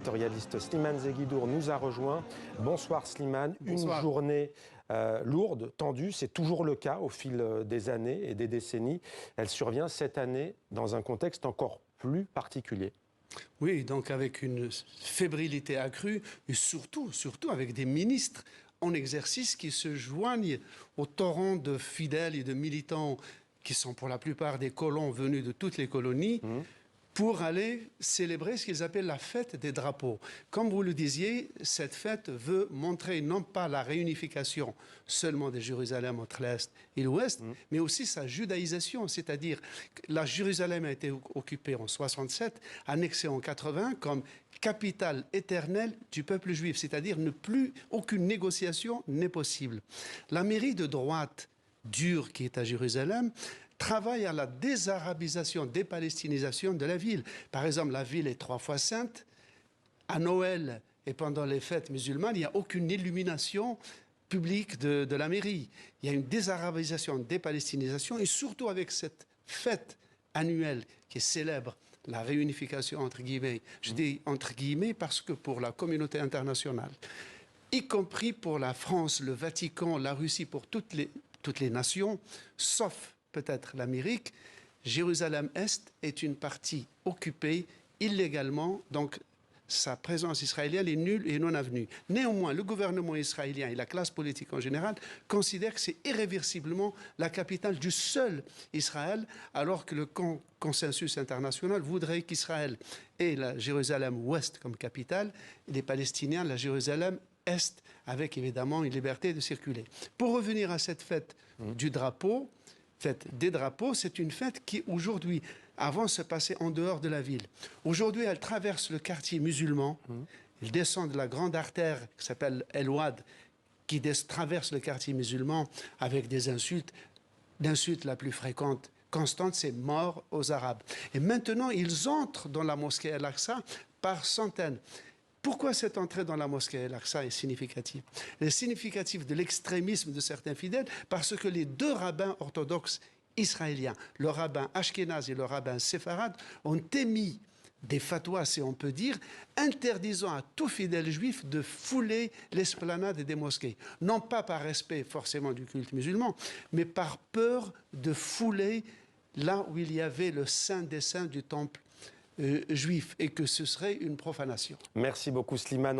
L'éditorialiste Slimane Zeguidour nous a rejoint. Bonsoir Slimane. Bonsoir. Une journée lourde, tendue, c'est toujours le cas au fil des années et des décennies. Elle survient cette année dans un contexte encore plus particulier. Oui, donc avec une fébrilité accrue et surtout avec des ministres en exercice qui se joignent au torrent de fidèles et de militants qui sont pour la plupart des colons venus de toutes les colonies, pour aller célébrer ce qu'ils appellent la fête des drapeaux. Comme vous le disiez, cette fête veut montrer non pas la réunification seulement de Jérusalem entre l'Est et l'Ouest, mais aussi sa judaïsation, c'est-à-dire que la Jérusalem a été occupée en 67, annexée en 80 comme capitale éternelle du peuple juif, c'est-à-dire aucune négociation n'est possible. La mairie de droite dure qui est à Jérusalem travaille à la désarabisation, dépalestinisation de la ville. Par exemple, la ville est 3 fois sainte. À Noël et pendant les fêtes musulmanes, il n'y a aucune illumination publique de la mairie. Il y a une désarabisation, dépalestinisation, et surtout avec cette fête annuelle qui célèbre la réunification, entre guillemets. Je dis entre guillemets parce que pour la communauté internationale, y compris pour la France, le Vatican, la Russie, pour toutes les nations, sauf peut-être l'Amérique, Jérusalem-Est est une partie occupée illégalement, donc sa présence israélienne est nulle et non avenue. Néanmoins, le gouvernement israélien et la classe politique en général considèrent que c'est irréversiblement la capitale du seul Israël, alors que le consensus international voudrait qu'Israël ait la Jérusalem-Ouest comme capitale, et les Palestiniens la Jérusalem-Est, avec évidemment une liberté de circuler. Pour revenir à cette fête du drapeau, fête des drapeaux, c'est une fête qui aujourd'hui, avant se passait en dehors de la ville. Aujourd'hui, elle traverse le quartier musulman, elle descend de la grande artère qui s'appelle El Ouad, qui traverse le quartier musulman avec des insultes. L'insulte la plus fréquente, constante, c'est mort aux Arabes. Et maintenant, ils entrent dans la mosquée Al-Aqsa par centaines. Pourquoi cette entrée dans la mosquée Al-Aqsa est significative? Elle est significative de l'extrémisme de certains fidèles parce que les deux rabbins orthodoxes israéliens, le rabbin Ashkenaz et le rabbin séfarade, ont émis des fatwas, si on peut dire, interdisant à tout fidèle juif de fouler l'esplanade des mosquées. Non pas par respect forcément du culte musulman, mais par peur de fouler là où il y avait le saint des saints du temple juif et que ce serait une profanation. Merci beaucoup Slimane.